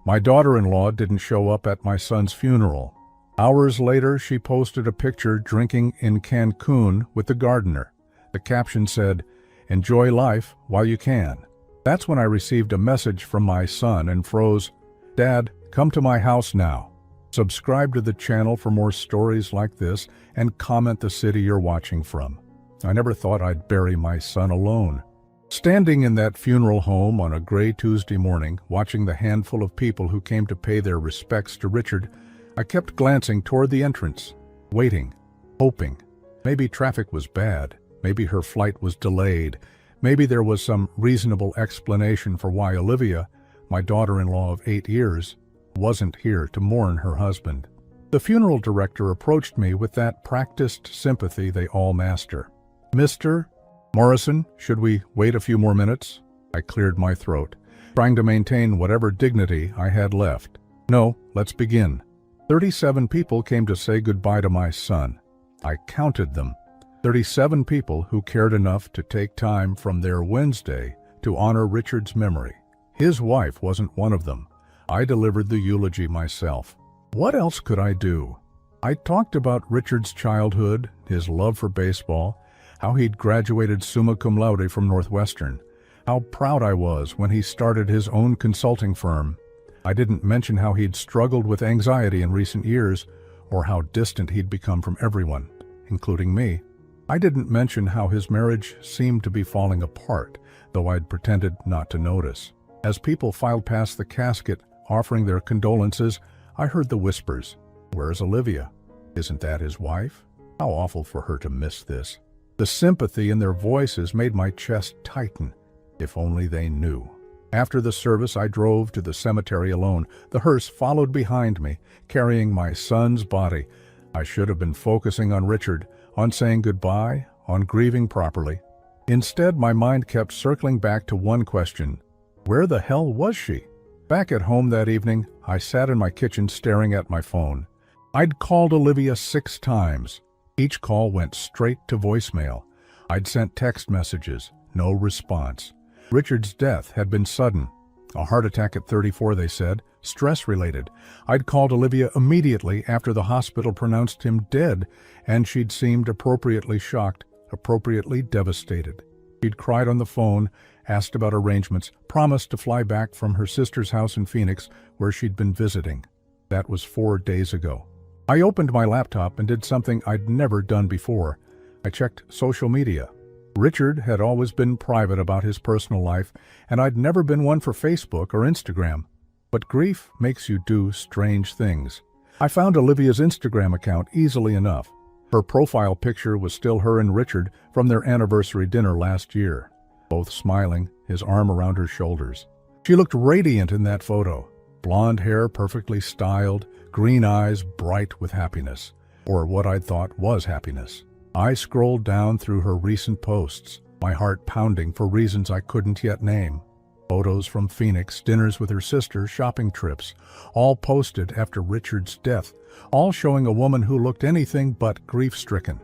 My daughter-in-law didn't show up at my son's funeral. Hours later, she posted a picture drinking in Cancun with the gardener. The caption said, "Enjoy life while you can." That's when I received a message from my son and froze. "Dad, come to my house now." Subscribe to the channel for more stories like this and comment the city you're watching from. I never thought I'd bury my son alone. Standing in that funeral home on a gray Tuesday morning, watching the handful of people who came to pay their respects to Richard, I kept glancing toward the entrance, waiting, hoping. Maybe traffic was bad. Maybe her flight was delayed. Maybe there was some reasonable explanation for why Olivia, my daughter-in-law of 8 years, wasn't here to mourn her husband. The funeral director approached me with that practiced sympathy they all master. "Mr. Morrison, should we wait a few more minutes?" I cleared my throat, trying to maintain whatever dignity I had left. "No, let's begin." 37 people came to say goodbye to my son. I counted them. 37 people who cared enough to take time from their Wednesday to honor Richard's memory. His wife wasn't one of them. I delivered the eulogy myself. What else could I do? I talked about Richard's childhood, his love for baseball, how he'd graduated summa cum laude from Northwestern, how proud I was when he started his own consulting firm. I didn't mention how he'd struggled with anxiety in recent years, or how distant he'd become from everyone, including me. I didn't mention how his marriage seemed to be falling apart, though I'd pretended not to notice. As people filed past the casket, offering their condolences, I heard the whispers. "Where's Olivia? Isn't that his wife? How awful for her to miss this." The sympathy in their voices made my chest tighten. If only they knew. After the service, I drove to the cemetery alone. The hearse followed behind me, carrying my son's body. I should have been focusing on Richard, on saying goodbye, on grieving properly. Instead, my mind kept circling back to one question. Where the hell was she? Back at home that evening, I sat in my kitchen staring at my phone. I'd called Olivia 6 times. Each call went straight to voicemail. I'd sent text messages, no response. Richard's death had been sudden. A heart attack at 34, they said, stress-related. I'd called Olivia immediately after the hospital pronounced him dead, and she'd seemed appropriately shocked, appropriately devastated. She'd cried on the phone, asked about arrangements, promised to fly back from her sister's house in Phoenix, where she'd been visiting. That was 4 days ago. I opened my laptop and did something I'd never done before. I checked social media. Richard had always been private about his personal life, and I'd never been one for Facebook or Instagram. But grief makes you do strange things. I found Olivia's Instagram account easily enough. Her profile picture was still her and Richard from their anniversary dinner last year, both smiling, his arm around her shoulders. She looked radiant in that photo. Blonde hair perfectly styled, green eyes bright with happiness, or what I thought was happiness. I scrolled down through her recent posts, my heart pounding for reasons I couldn't yet name. Photos from Phoenix, dinners with her sister, shopping trips, all posted after Richard's death, all showing a woman who looked anything but grief-stricken.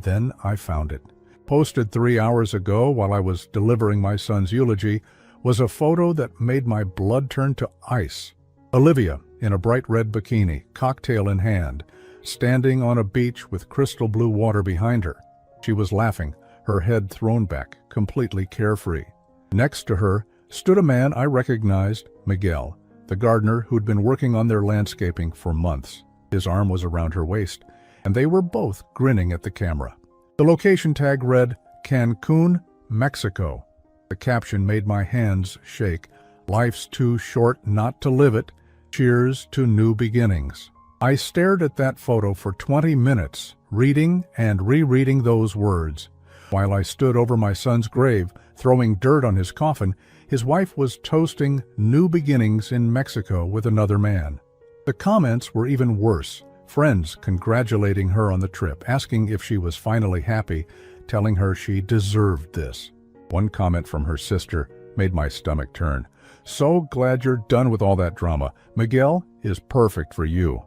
Then I found it. Posted 3 hours ago while I was delivering my son's eulogy was a photo that made my blood turn to ice. Olivia, in a bright red bikini, cocktail in hand, standing on a beach with crystal blue water behind her. She was laughing, her head thrown back, completely carefree. Next to her stood a man I recognized, Miguel, the gardener who'd been working on their landscaping for months. His arm was around her waist, and they were both grinning at the camera. The location tag read, Cancun, Mexico. The caption made my hands shake. Life's too short not to live it. Cheers to new beginnings. I stared at that photo for 20 minutes, reading and rereading those words. While I stood over my son's grave, throwing dirt on his coffin, his wife was toasting new beginnings in Mexico with another man. The comments were even worse. Friends congratulating her on the trip, asking if she was finally happy, telling her she deserved this. One comment from her sister made my stomach turn. So glad you're done with all that drama. Miguel is perfect for you.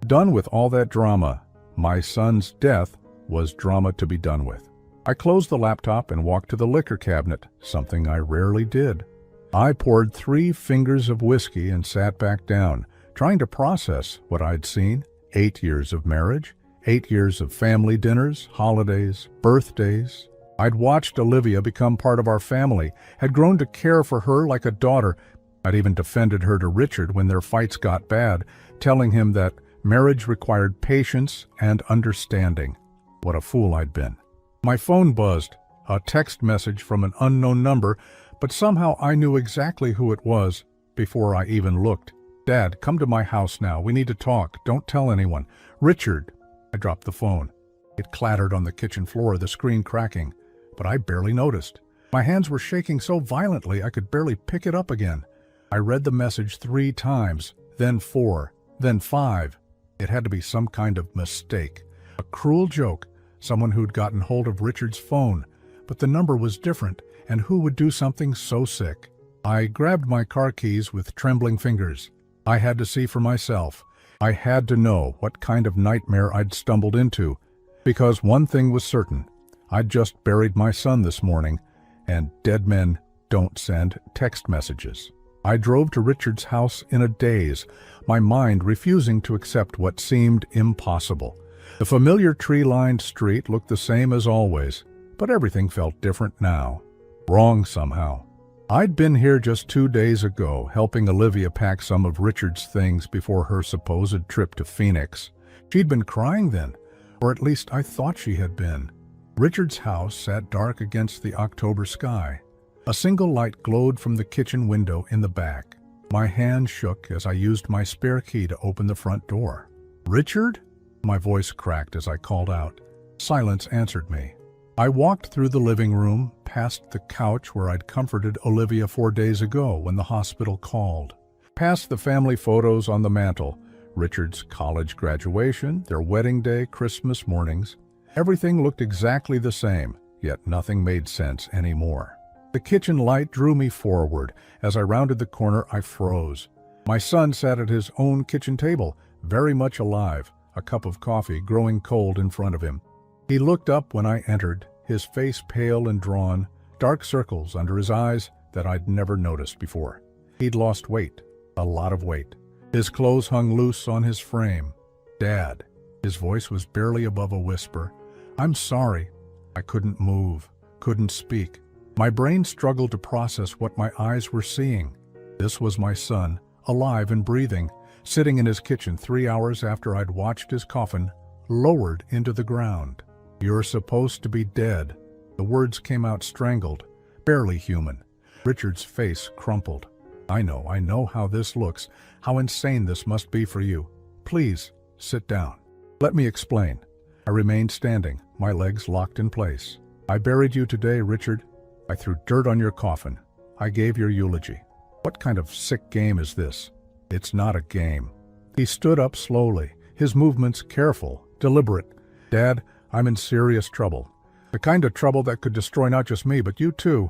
Done with all that drama. My son's death was drama to be done with. I closed the laptop and walked to the liquor cabinet, something I rarely did. I poured 3 fingers of whiskey and sat back down, trying to process what I'd seen. 8 years of marriage, 8 years of family dinners, holidays, birthdays. I'd watched Olivia become part of our family, had grown to care for her like a daughter. I'd even defended her to Richard when their fights got bad, telling him that marriage required patience and understanding. What a fool I'd been. My phone buzzed, a text message from an unknown number, but somehow I knew exactly who it was before I even looked. "Dad, come to my house now. We need to talk. Don't tell anyone. Richard." I dropped the phone. It clattered on the kitchen floor, the screen cracking, but I barely noticed. My hands were shaking so violently I could barely pick it up again. I read the message 3 times, then 4, then 5. It had to be some kind of mistake. A cruel joke, someone who'd gotten hold of Richard's phone. But the number was different, and who would do something so sick? I grabbed my car keys with trembling fingers. I had to see for myself. I had to know what kind of nightmare I'd stumbled into, because one thing was certain. I'd just buried my son this morning, and dead men don't send text messages. I drove to Richard's house in a daze, my mind refusing to accept what seemed impossible. The familiar tree-lined street looked the same as always, but everything felt different now. Wrong somehow. I'd been here just 2 days ago, helping Olivia pack some of Richard's things before her supposed trip to Phoenix. She'd been crying then, or at least I thought she had been. Richard's house sat dark against the October sky. A single light glowed from the kitchen window in the back. My hand shook as I used my spare key to open the front door. "Richard?" My voice cracked as I called out. Silence answered me. I walked through the living room, past the couch where I'd comforted Olivia 4 days ago when the hospital called. Past the family photos on the mantel, Richard's college graduation, their wedding day, Christmas mornings. Everything looked exactly the same, yet nothing made sense anymore. The kitchen light drew me forward. As I rounded the corner, I froze. My son sat at his own kitchen table, very much alive, a cup of coffee growing cold in front of him. He looked up when I entered, his face pale and drawn, dark circles under his eyes that I'd never noticed before. He'd lost weight, a lot of weight. His clothes hung loose on his frame. "Dad." His voice was barely above a whisper. "I'm sorry." I couldn't move, couldn't speak. My brain struggled to process what my eyes were seeing. This was my son, alive and breathing, sitting in his kitchen 3 hours after I'd watched his coffin lowered into the ground. "You're supposed to be dead." The words came out strangled, barely human. Richard's face crumpled. I know how this looks, how insane this must be for you. Please, sit down. Let me explain." I remained standing, my legs locked in place. "I buried you today, Richard. I threw dirt on your coffin. I gave your eulogy. What kind of sick game is this?" "It's not a game." He stood up slowly, his movements careful, deliberate. "Dad, I'm in serious trouble. The kind of trouble that could destroy not just me, but you too.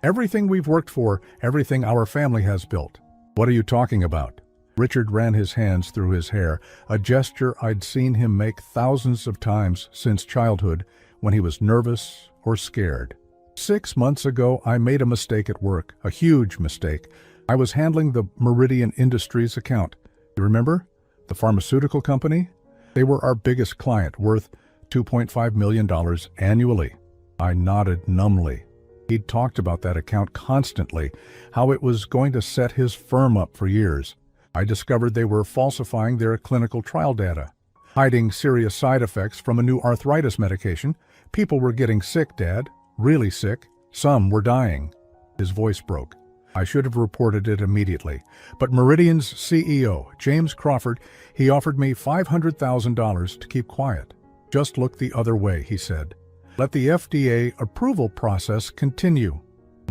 Everything we've worked for, everything our family has built." "What are you talking about?" Richard ran his hands through his hair, a gesture I'd seen him make thousands of times since childhood when he was nervous or scared. 6 months ago, I made a mistake at work, a huge mistake. I was handling the Meridian Industries account. You remember? The pharmaceutical company? They were our biggest client, worth $2.5 million annually. I nodded numbly. He'd talked about that account constantly, how it was going to set his firm up for years. I discovered they were falsifying their clinical trial data, hiding serious side effects from a new arthritis medication. People were getting sick, Dad. Really sick. Some were dying. His voice broke. I should have reported it immediately. But Meridian's CEO, James Crawford, he offered me $500,000 to keep quiet. "Just look the other way," he said. "Let the FDA approval process continue."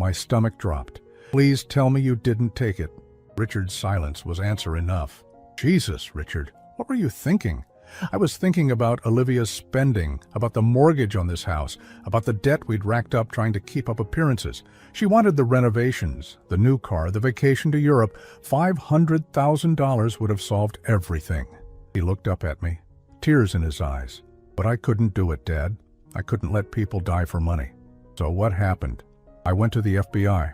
My stomach dropped. "Please tell me you didn't take it." Richard's silence was answer enough. "Jesus, Richard, what were you thinking?" "I was thinking about Olivia's spending, about the mortgage on this house, about the debt we'd racked up trying to keep up appearances. She wanted the renovations, the new car, the vacation to Europe. $500,000 would have solved everything." He looked up at me, tears in his eyes. "But I couldn't do it, Dad. I couldn't let people die for money." "So what happened?" "I went to the FBI.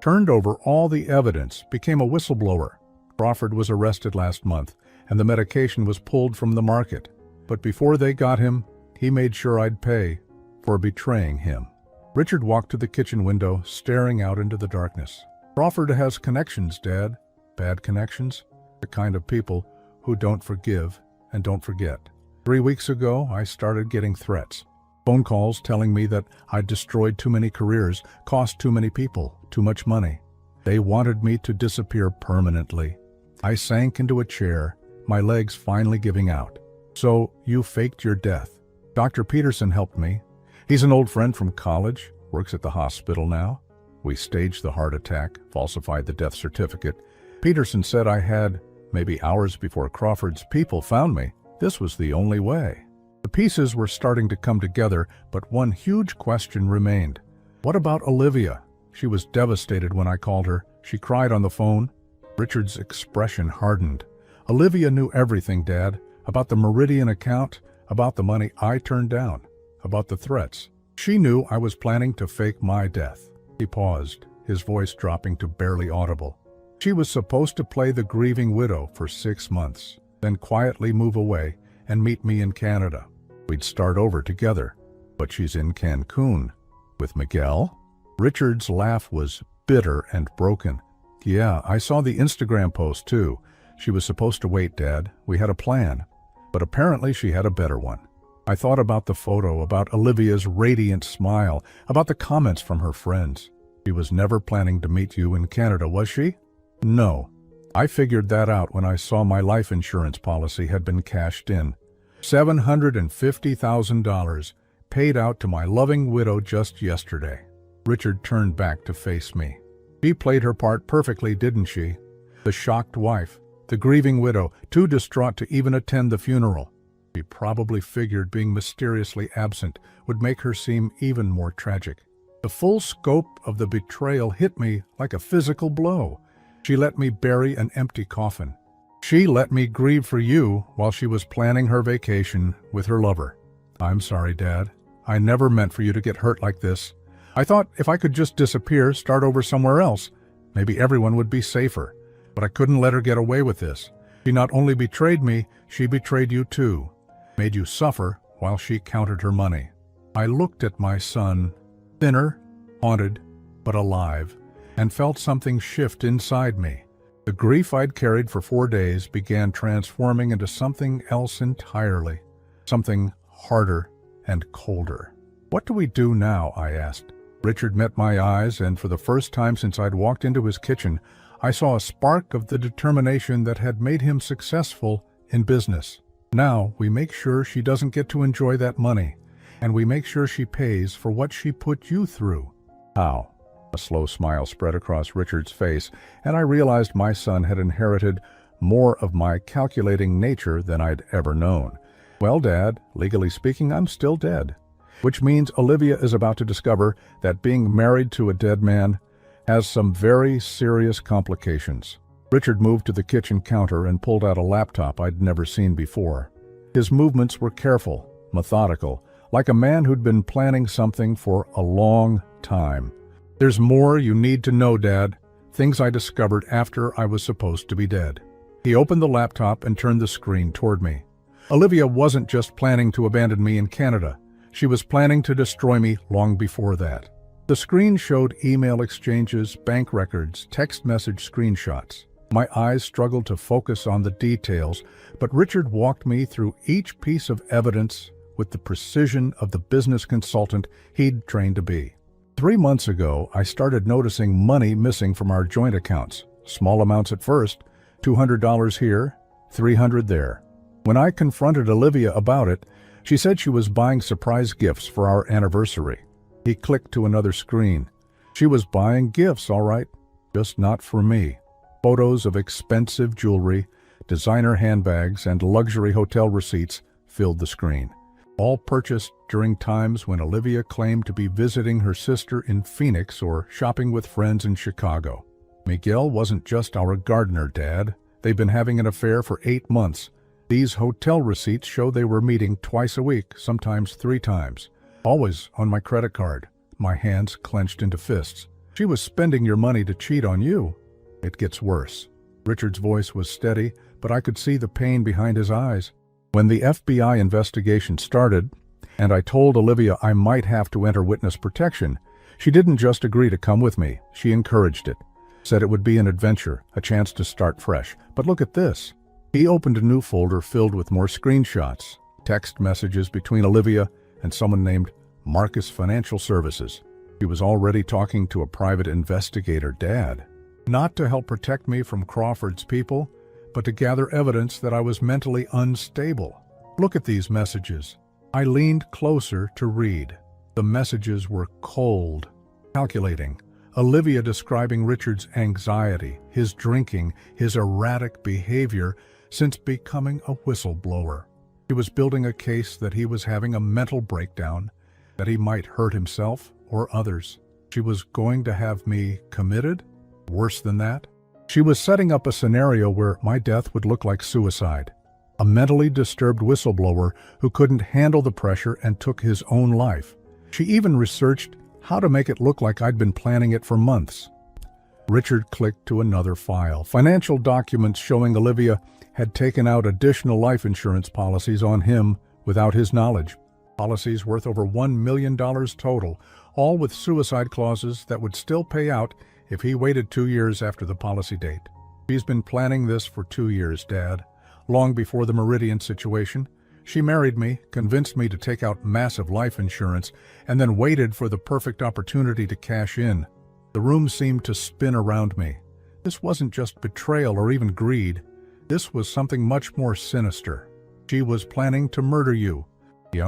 turned over all the evidence, became a whistleblower. Crawford was arrested last month, and the medication was pulled from the market. But before they got him, he made sure I'd pay for betraying him. Richard walked to the kitchen window, staring out into the darkness. Crawford has connections, Dad. Bad connections. The kind of people who don't forgive and don't forget. 3 weeks ago, I started getting threats. Phone calls telling me that I'd destroyed too many careers, cost too many people, too much money. They wanted me to disappear permanently. I sank into a chair, my legs finally giving out. So you faked your death. Dr. Peterson helped me. He's an old friend from college, works at the hospital now. We staged the heart attack, falsified the death certificate. Peterson said I had, maybe hours before Crawford's people found me. This was the only way. The pieces were starting to come together, but one huge question remained. What about Olivia? She was devastated when I called her. She cried on the phone. Richard's expression hardened. Olivia knew everything, Dad, about the Meridian account, about the money I turned down, about the threats. She knew I was planning to fake my death. He paused, his voice dropping to barely audible. She was supposed to play the grieving widow for 6 months, then quietly move away and meet me in Canada. We'd start over together. But she's in Cancun. With Miguel? Richard's laugh was bitter and broken. Yeah, I saw the Instagram post too. She was supposed to wait, Dad. We had a plan. But apparently she had a better one. I thought about the photo, about Olivia's radiant smile, about the comments from her friends. She was never planning to meet you in Canada, was she? No. I figured that out when I saw my life insurance policy had been cashed in. $750,000 paid out to my loving widow just yesterday. Richard turned back to face me. She played her part perfectly, didn't she? The shocked wife, the grieving widow, too distraught to even attend the funeral. She probably figured being mysteriously absent would make her seem even more tragic. The full scope of the betrayal hit me like a physical blow. She let me bury an empty coffin. She let me grieve for you while she was planning her vacation with her lover. I'm sorry, Dad. I never meant for you to get hurt like this. I thought if I could just disappear, start over somewhere else, maybe everyone would be safer. But I couldn't let her get away with this. She not only betrayed me, she betrayed you too. Made you suffer while she counted her money. I looked at my son, thinner, haunted, but alive, and felt something shift inside me. The grief I'd carried for 4 days began transforming into something else entirely, something harder and colder. What do we do now? I asked. Richard met my eyes, and for the first time since I'd walked into his kitchen, I saw a spark of the determination that had made him successful in business. Now we make sure she doesn't get to enjoy that money, and we make sure she pays for what she put you through. How? A slow smile spread across Richard's face, and I realized my son had inherited more of my calculating nature than I'd ever known. Well, Dad, legally speaking, I'm still dead. Which means Olivia is about to discover that being married to a dead man has some very serious complications. Richard moved to the kitchen counter and pulled out a laptop I'd never seen before. His movements were careful, methodical, like a man who'd been planning something for a long time. There's more you need to know, Dad. Things I discovered after I was supposed to be dead. He opened the laptop and turned the screen toward me. Olivia wasn't just planning to abandon me in Canada. She was planning to destroy me long before that. The screen showed email exchanges, bank records, text message screenshots. My eyes struggled to focus on the details, but Richard walked me through each piece of evidence with the precision of the business consultant he'd trained to be. 3 months ago, I started noticing money missing from our joint accounts. Small amounts at first, $200 here, $300 there. When I confronted Olivia about it, she said she was buying surprise gifts for our anniversary. He clicked to another screen. She was buying gifts, all right, just not for me. Photos of expensive jewelry, designer handbags, and luxury hotel receipts filled the screen. All purchased during times when Olivia claimed to be visiting her sister in Phoenix or shopping with friends in Chicago. Miguel wasn't just our gardener, Dad. They've been having an affair for 8 months. These hotel receipts show they were meeting twice a week, sometimes 3 times. Always on my credit card, my hands clenched into fists. She was spending your money to cheat on you. It gets worse. Richard's voice was steady, but I could see the pain behind his eyes. When the FBI investigation started, and I told Olivia I might have to enter witness protection, she didn't just agree to come with me, she encouraged it. Said it would be an adventure, a chance to start fresh. But look at this. He opened a new folder filled with more screenshots, text messages between Olivia and someone named Marcus Financial Services. He was already talking to a private investigator, Dad. Not to help protect me from Crawford's people, but to gather evidence that I was mentally unstable. Look at these messages. I leaned closer to read. The messages were cold, calculating. Olivia describing Richard's anxiety, his drinking, his erratic behavior since becoming a whistleblower. He was building a case that he was having a mental breakdown, that he might hurt himself or others. She was going to have me committed? Worse than that? She was setting up a scenario where my death would look like suicide. A mentally disturbed whistleblower who couldn't handle the pressure and took his own life. She even researched how to make it look like I'd been planning it for months. Richard clicked to another file. Financial documents showing Olivia had taken out additional life insurance policies on him without his knowledge. Policies worth over $1 million total, all with suicide clauses that would still pay out if he waited 2 years after the policy date. She's been planning this for 2 years, Dad. Long before the Meridian situation, she married me, convinced me to take out massive life insurance, and then waited for the perfect opportunity to cash in. The room seemed to spin around me. This wasn't just betrayal or even greed. This was something much more sinister. She was planning to murder you,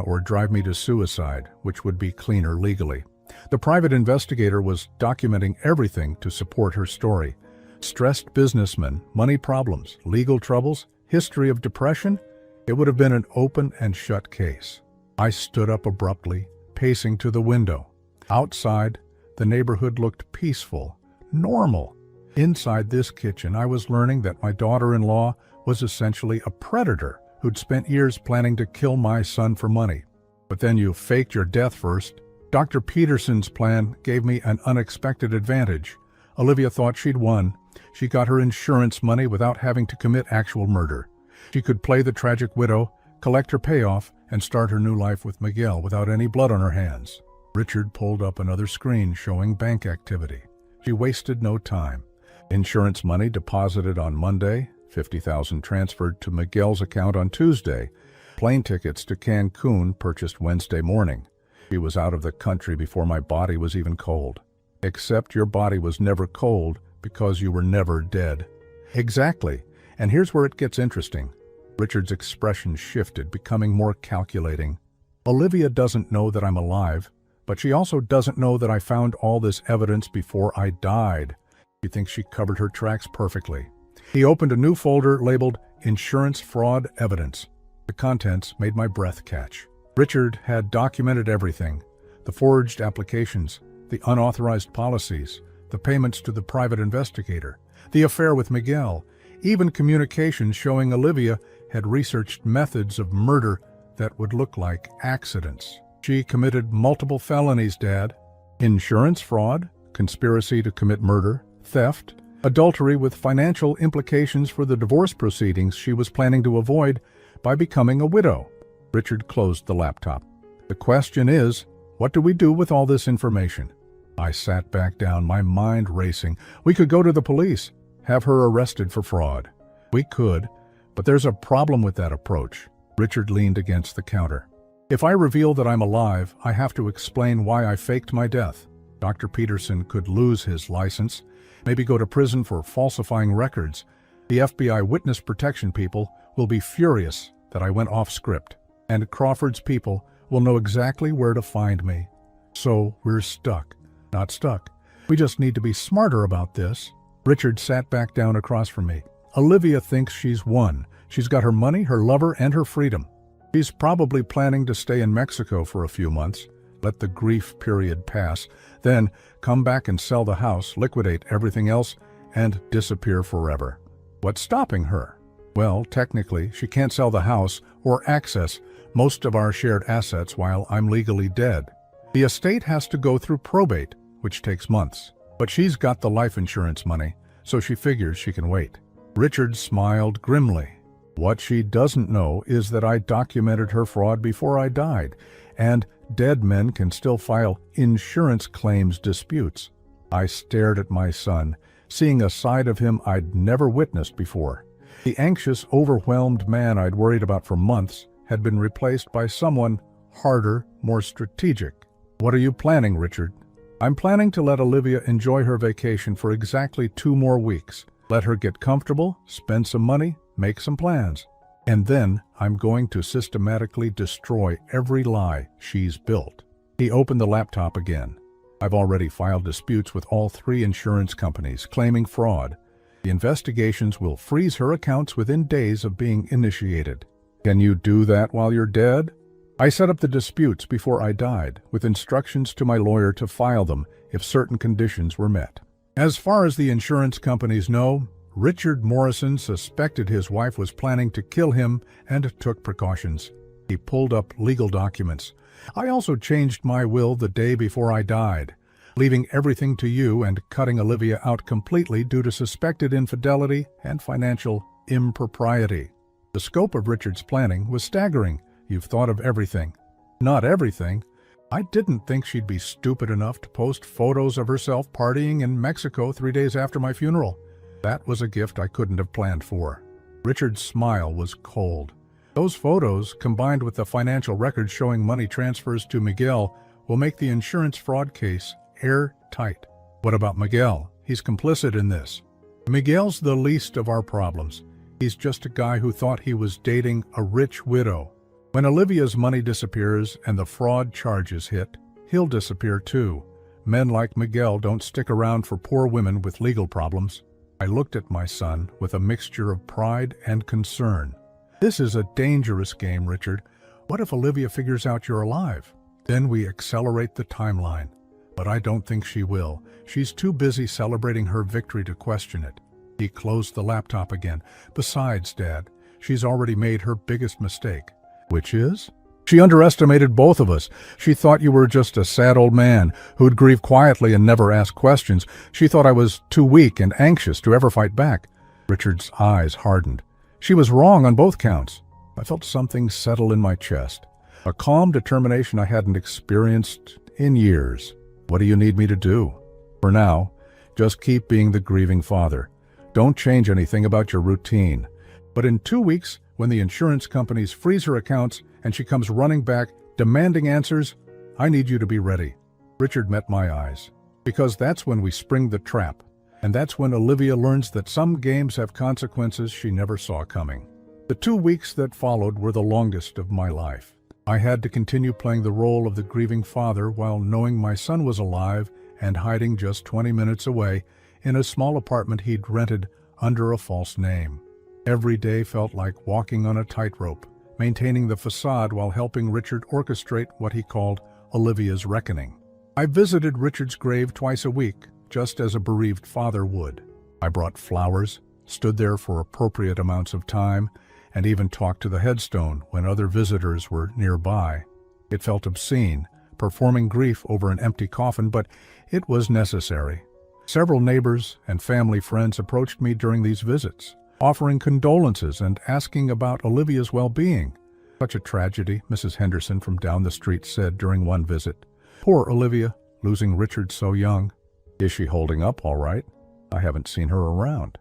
or drive me to suicide, which would be cleaner legally. The private investigator was documenting everything to support her story. Stressed businessman, money problems, legal troubles, history of depression. It would have been an open and shut case. I stood up abruptly, pacing to the window. Outside, the neighborhood looked peaceful, normal. Inside this kitchen, I was learning that my daughter-in-law was essentially a predator who'd spent years planning to kill my son for money. But then you faked your death first. Dr. Peterson's plan gave me an unexpected advantage. Olivia thought she'd won. She got her insurance money without having to commit actual murder. She could play the tragic widow, collect her payoff, and start her new life with Miguel without any blood on her hands. Richard pulled up another screen showing bank activity. She wasted no time. Insurance money deposited on Monday, $50,000 transferred to Miguel's account on Tuesday. Plane tickets to Cancun purchased Wednesday morning. She was out of the country before my body was even cold. Except your body was never cold because you were never dead. Exactly. And here's where it gets interesting. Richard's expression shifted, becoming more calculating. Olivia doesn't know that I'm alive, but she also doesn't know that I found all this evidence before I died. He thinks she covered her tracks perfectly. He opened a new folder labeled Insurance Fraud Evidence. The contents made my breath catch. Richard had documented everything. The forged applications, the unauthorized policies, the payments to the private investigator, the affair with Miguel, even communications showing Olivia had researched methods of murder that would look like accidents. She committed multiple felonies, Dad. Insurance fraud, conspiracy to commit murder, theft, adultery with financial implications for the divorce proceedings she was planning to avoid by becoming a widow. Richard closed the laptop. The question is, what do we do with all this information? I sat back down, my mind racing. We could go to the police, have her arrested for fraud. We could, but there's a problem with that approach. Richard leaned against the counter. If I reveal that I'm alive, I have to explain why I faked my death. Dr. Peterson could lose his license, maybe go to prison for falsifying records. The FBI witness protection people will be furious that I went off script, and Crawford's people will know exactly where to find me. So we're stuck. Not stuck. We just need to be smarter about this. Richard sat back down across from me. Olivia thinks she's won. She's got her money, her lover, and her freedom. She's probably planning to stay in Mexico for a few months, let the grief period pass, then come back and sell the house, liquidate everything else, and disappear forever. What's stopping her? Well, technically, she can't sell the house or access most of our shared assets while I'm legally dead. The estate has to go through probate, which takes months. But she's got the life insurance money, so she figures she can wait. Richard smiled grimly. What she doesn't know is that I documented her fraud before I died, and dead men can still file insurance claims disputes. I stared at my son, seeing a side of him I'd never witnessed before. The anxious, overwhelmed man I'd worried about for months had been replaced by someone harder, more strategic. What are you planning, Richard? I'm planning to let Olivia enjoy her vacation for exactly 2 more weeks. Let her get comfortable, spend some money, make some plans. And then I'm going to systematically destroy every lie she's built. He opened the laptop again. I've already filed disputes with all 3 insurance companies claiming fraud. The investigations will freeze her accounts within days of being initiated. Can you do that while you're dead? I set up the disputes before I died, with instructions to my lawyer to file them if certain conditions were met. As far as the insurance companies know, Richard Morrison suspected his wife was planning to kill him and took precautions. He pulled up legal documents. I also changed my will the day before I died, leaving everything to you and cutting Olivia out completely due to suspected infidelity and financial impropriety. The scope of Richard's planning was staggering. You've thought of everything. Not everything. I didn't think she'd be stupid enough to post photos of herself partying in Mexico 3 days after my funeral. That was a gift I couldn't have planned for. Richard's smile was cold. Those photos, combined with the financial records showing money transfers to Miguel, will make the insurance fraud case airtight. What about Miguel? He's complicit in this. Miguel's the least of our problems. He's just a guy who thought he was dating a rich widow. When Olivia's money disappears and the fraud charges hit, he'll disappear too. Men like Miguel don't stick around for poor women with legal problems. I looked at my son with a mixture of pride and concern. This is a dangerous game, Richard. What if Olivia figures out you're alive? Then we accelerate the timeline. But I don't think she will. She's too busy celebrating her victory to question it. He closed the laptop again. Besides, Dad, she's already made her biggest mistake. Which is? She underestimated both of us. She thought you were just a sad old man who'd grieve quietly and never ask questions. She thought I was too weak and anxious to ever fight back. Richard's eyes hardened. She was wrong on both counts. I felt something settle in my chest. A calm determination I hadn't experienced in years. What do you need me to do? For now, just keep being the grieving father. Don't change anything about your routine. But in 2 weeks, when the insurance companies freeze her accounts and she comes running back, demanding answers, I need you to be ready. Richard met my eyes. Because that's when we spring the trap. And that's when Olivia learns that some games have consequences she never saw coming. The 2 weeks that followed were the longest of my life. I had to continue playing the role of the grieving father while knowing my son was alive and hiding just 20 minutes away in a small apartment he'd rented under a false name. Every day felt like walking on a tightrope, maintaining the facade while helping Richard orchestrate what he called Olivia's reckoning. I visited Richard's grave twice a week, just as a bereaved father would. I brought flowers, stood there for appropriate amounts of time, and even talked to the headstone when other visitors were nearby. It felt obscene, performing grief over an empty coffin, but it was necessary. Several neighbors and family friends approached me during these visits, offering condolences and asking about Olivia's well-being. Such a tragedy, Mrs. Henderson from down the street said during one visit. Poor Olivia, losing Richard so young. Is she holding up all right? I haven't seen her around.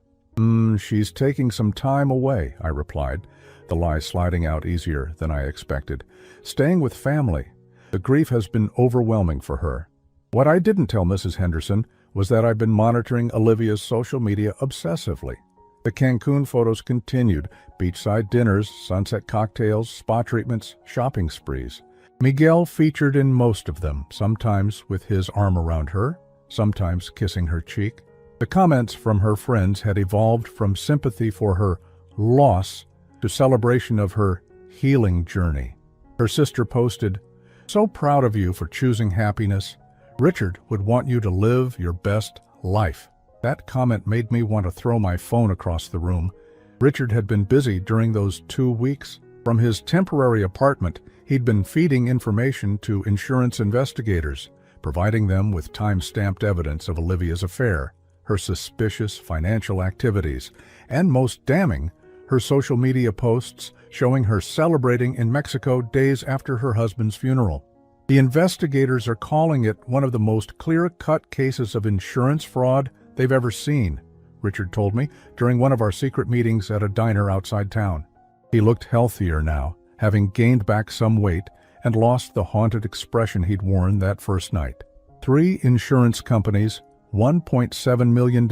She's taking some time away, I replied, the lie sliding out easier than I expected. Staying with family. The grief has been overwhelming for her. What I didn't tell Mrs. Henderson was that I've been monitoring Olivia's social media obsessively. The Cancun photos continued, beachside dinners, sunset cocktails, spa treatments, shopping sprees. Miguel featured in most of them, sometimes with his arm around her, sometimes kissing her cheek. The comments from her friends had evolved from sympathy for her loss to celebration of her healing journey. Her sister posted, "So proud of you for choosing happiness. Richard would want you to live your best life." That comment made me want to throw my phone across the room. Richard had been busy during those 2 weeks. From his temporary apartment, he'd been feeding information to insurance investigators, providing them with time-stamped evidence of Olivia's affair, her suspicious financial activities, and most damning, her social media posts showing her celebrating in Mexico days after her husband's funeral. The investigators are calling it one of the most clear-cut cases of insurance fraud they've ever seen, Richard told me during one of our secret meetings at a diner outside town. He looked healthier now, having gained back some weight and lost the haunted expression he'd worn that first night. 3 insurance companies, $1.7 million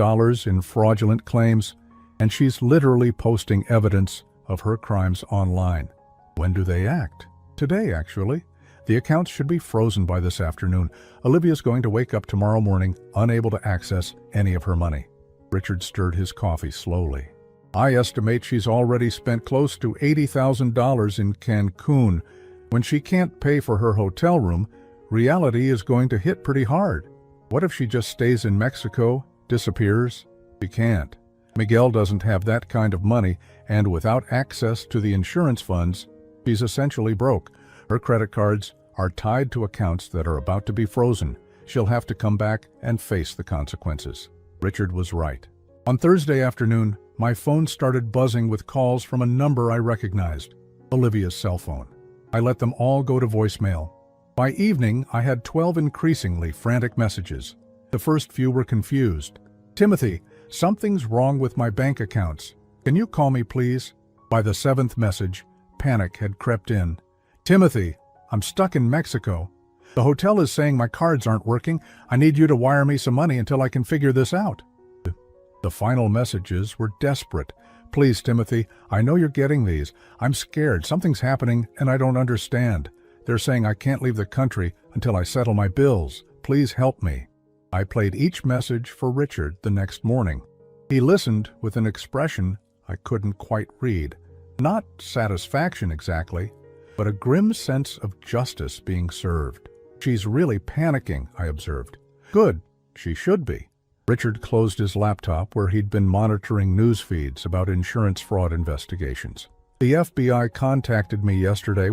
in fraudulent claims, and she's literally posting evidence of her crimes online. When do they act? Today, actually. The accounts should be frozen by this afternoon. Olivia's going to wake up tomorrow morning unable to access any of her money. Richard stirred his coffee slowly. I estimate she's already spent close to $80,000 in Cancun. When she can't pay for her hotel room, reality is going to hit pretty hard. What if she just stays in Mexico, disappears? She can't. Miguel doesn't have that kind of money, and without access to the insurance funds, she's essentially broke. Her credit cards are tied to accounts that are about to be frozen. She'll have to come back and face the consequences. Richard was right. On Thursday afternoon, my phone started buzzing with calls from a number I recognized, Olivia's cell phone. I let them all go to voicemail. By evening, I had 12 increasingly frantic messages. The first few were confused. Timothy, something's wrong with my bank accounts. Can you call me, please? By the 7th message, panic had crept in. Timothy, I'm stuck in Mexico. The hotel is saying my cards aren't working. I need you to wire me some money until I can figure this out. The final messages were desperate. Please, Timothy, I know you're getting these. I'm scared. Something's happening and I don't understand. They're saying I can't leave the country until I settle my bills. Please help me. I played each message for Richard the next morning. He listened with an expression I couldn't quite read. Not satisfaction exactly, but a grim sense of justice being served. She's really panicking, I observed. Good, she should be. Richard closed his laptop where he'd been monitoring news feeds about insurance fraud investigations. The FBI contacted me yesterday,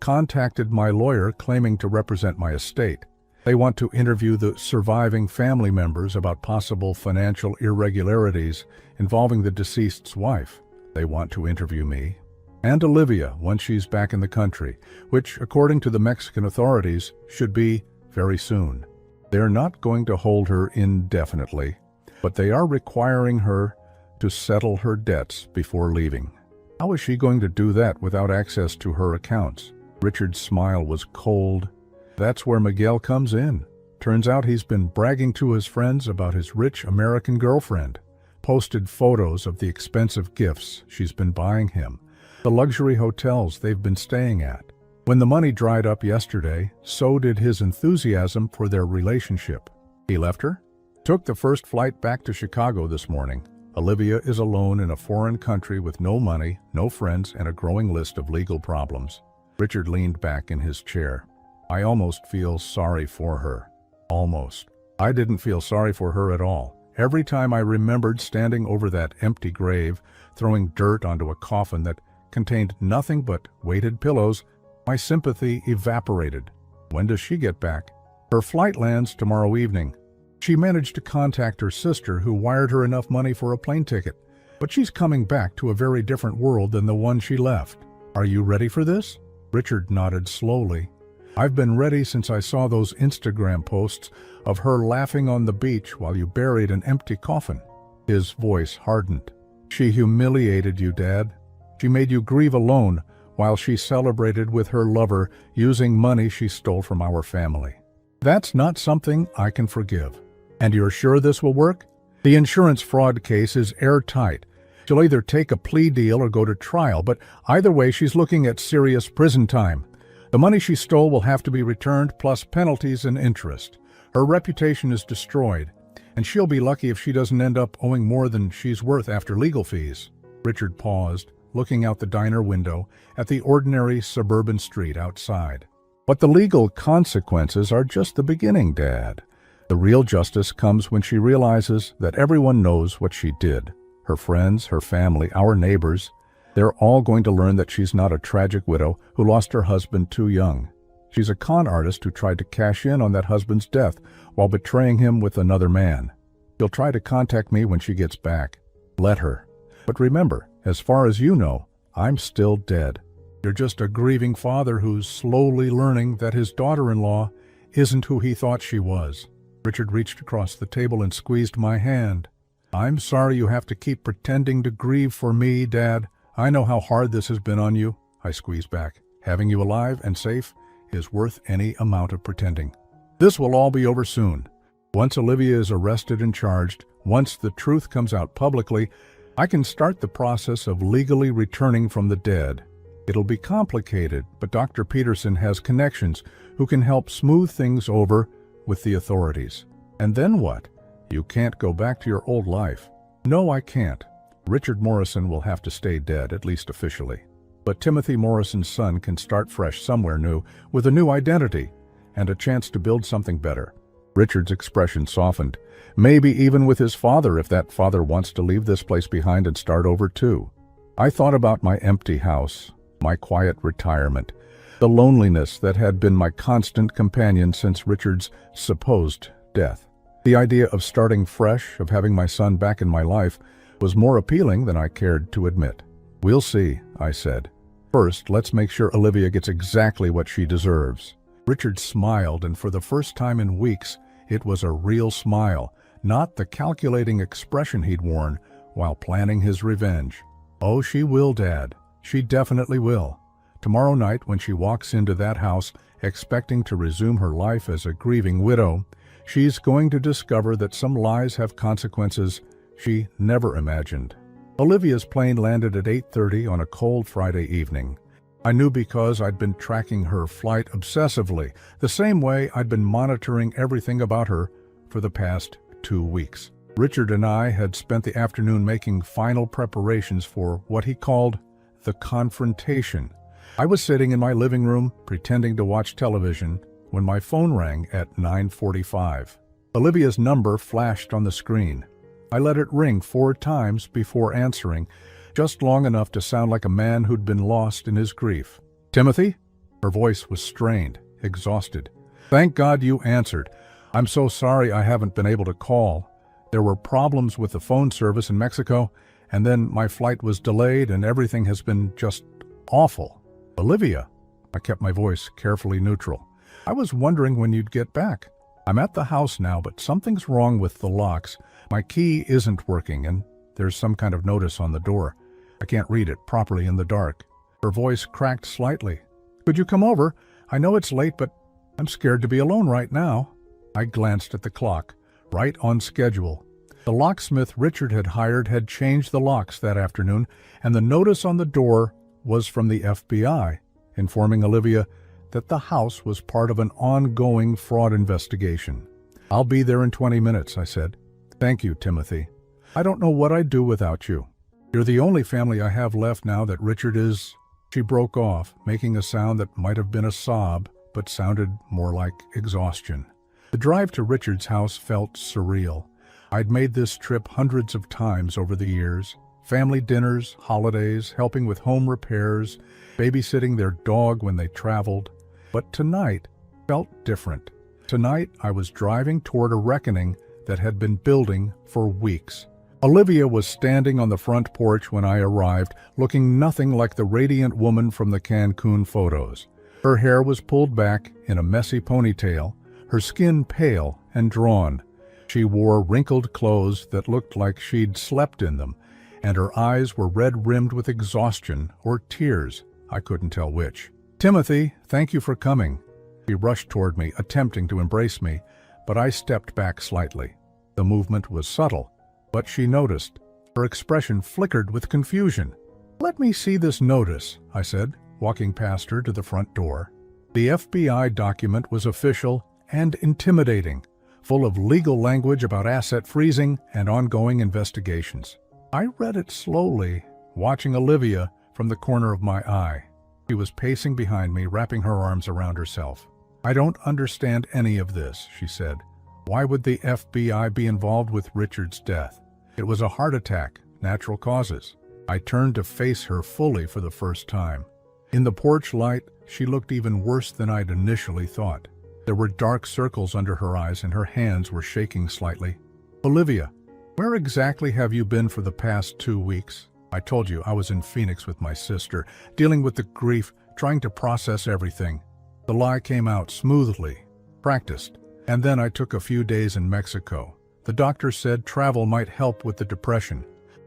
contacted my lawyer claiming to represent my estate. They want to interview the surviving family members about possible financial irregularities involving the deceased's wife. They want to interview me and Olivia once she's back in the country, which, according to the Mexican authorities, should be very soon. They're not going to hold her indefinitely, but they are requiring her to settle her debts before leaving. How is she going to do that without access to her accounts? Richard's smile was cold. That's where Miguel comes in. Turns out he's been bragging to his friends about his rich American girlfriend, posted photos of the expensive gifts she's been buying him, the luxury hotels they've been staying at. When the money dried up yesterday, so did his enthusiasm for their relationship. He left her, took the first flight back to Chicago this morning. Olivia is alone in a foreign country with no money, no friends, and a growing list of legal problems. Richard leaned back in his chair. I almost feel sorry for her. Almost. I didn't feel sorry for her at all. Every time I remembered standing over that empty grave, throwing dirt onto a coffin that contained nothing but weighted pillows, my sympathy evaporated. When does she get back? Her flight lands tomorrow evening. She managed to contact her sister, who wired her enough money for a plane ticket. But she's coming back to a very different world than the one she left. Are you ready for this? Richard nodded slowly. I've been ready since I saw those Instagram posts of her laughing on the beach while you buried an empty coffin. His voice hardened. She humiliated you, Dad. She made you grieve alone while she celebrated with her lover using money she stole from our family. That's not something I can forgive. And you're sure this will work? The insurance fraud case is airtight. She'll either take a plea deal or go to trial, but either way she's looking at serious prison time. The money she stole will have to be returned, plus penalties and interest. Her reputation is destroyed, and she'll be lucky if she doesn't end up owing more than she's worth after legal fees. Richard paused, looking out the diner window at the ordinary suburban street outside. But the legal consequences are just the beginning, Dad. The real justice comes when she realizes that everyone knows what she did. Her friends, her family, our neighbors, they're all going to learn that she's not a tragic widow who lost her husband too young. She's a con artist who tried to cash in on that husband's death while betraying him with another man. She'll try to contact me when she gets back. Let her. But remember, as far as you know, I'm still dead. You're just a grieving father who's slowly learning that his daughter-in-law isn't who he thought she was. Richard reached across the table and squeezed my hand. I'm sorry you have to keep pretending to grieve for me, Dad. I know how hard this has been on you. I squeezed back. Having you alive and safe is worth any amount of pretending. This will all be over soon. Once Olivia is arrested and charged, once the truth comes out publicly, I can start the process of legally returning from the dead. It'll be complicated, but Dr. Peterson has connections who can help smooth things over with the authorities. And then what? You can't go back to your old life. No, I can't. Richard Morrison will have to stay dead, at least officially. But Timothy Morrison's son can start fresh somewhere new, with a new identity, and a chance to build something better. Richard's expression softened, maybe even with his father if that father wants to leave this place behind and start over too. I thought about my empty house, my quiet retirement, the loneliness that had been my constant companion since Richard's supposed death. The idea of starting fresh, of having my son back in my life, was more appealing than I cared to admit. We'll see, I said. First, let's make sure Olivia gets exactly what she deserves. Richard smiled, and for the first time in weeks, it was a real smile, not the calculating expression he'd worn while planning his revenge. Oh, she will, Dad. She definitely will. Tomorrow night, when she walks into that house, expecting to resume her life as a grieving widow, she's going to discover that some lies have consequences she never imagined. Olivia's plane landed at 8:30 on a cold Friday evening. I knew because I'd been tracking her flight obsessively, the same way I'd been monitoring everything about her for the past 2 weeks. Richard and I had spent the afternoon making final preparations for what he called the confrontation. I was sitting in my living room, pretending to watch television, when my phone rang at 9:45. Olivia's number flashed on the screen. I let it ring 4 times before answering, just long enough to sound like a man who'd been lost in his grief. Timothy? Her voice was strained, exhausted. Thank God you answered. I'm so sorry I haven't been able to call. There were problems with the phone service in Mexico, and then my flight was delayed and everything has been just awful. Olivia? I kept my voice carefully neutral. I was wondering when you'd get back. I'm at the house now, but something's wrong with the locks. My key isn't working, and there's some kind of notice on the door. I can't read it properly in the dark. Her voice cracked slightly. Could you come over? I know it's late, but I'm scared to be alone right now. I glanced at the clock. Right on schedule. The locksmith Richard had hired had changed the locks that afternoon, and the notice on the door was from the FBI, informing Olivia that the house was part of an ongoing fraud investigation. I'll be there in 20 minutes, I said. Thank you, Timothy. I don't know what I'd do without you. You're the only family I have left now that Richard is... She broke off, making a sound that might have been a sob, but sounded more like exhaustion. The drive to Richard's house felt surreal. I'd made this trip hundreds of times over the years. Family dinners, holidays, helping with home repairs, babysitting their dog when they traveled. But tonight felt different. Tonight I was driving toward a reckoning that had been building for weeks. Olivia was standing on the front porch when I arrived, looking nothing like the radiant woman from the Cancun photos. Her hair was pulled back in a messy ponytail, her skin pale and drawn. She wore wrinkled clothes that looked like she'd slept in them, and her eyes were red-rimmed with exhaustion or tears, I couldn't tell which. Timothy, thank you for coming. She rushed toward me, attempting to embrace me, but I stepped back slightly. The movement was subtle, but she noticed. Her expression flickered with confusion. Let me see this notice, I said, walking past her to the front door. The FBI document was official and intimidating, full of legal language about asset freezing and ongoing investigations. I read it slowly, watching Olivia from the corner of my eye. She was pacing behind me, wrapping her arms around herself. I don't understand any of this, she said. Why would the FBI be involved with Richard's death? It was a heart attack, natural causes. I turned to face her fully for the first time. In the porch light, she looked even worse than I'd initially thought. There were dark circles under her eyes and her hands were shaking slightly. "Olivia, where exactly have you been for the past 2 weeks? I told you I was in Phoenix with my sister, dealing with the grief, trying to process everything." The lie came out smoothly, practiced, and then I took a few days in Mexico. The doctor said travel might help with the depression.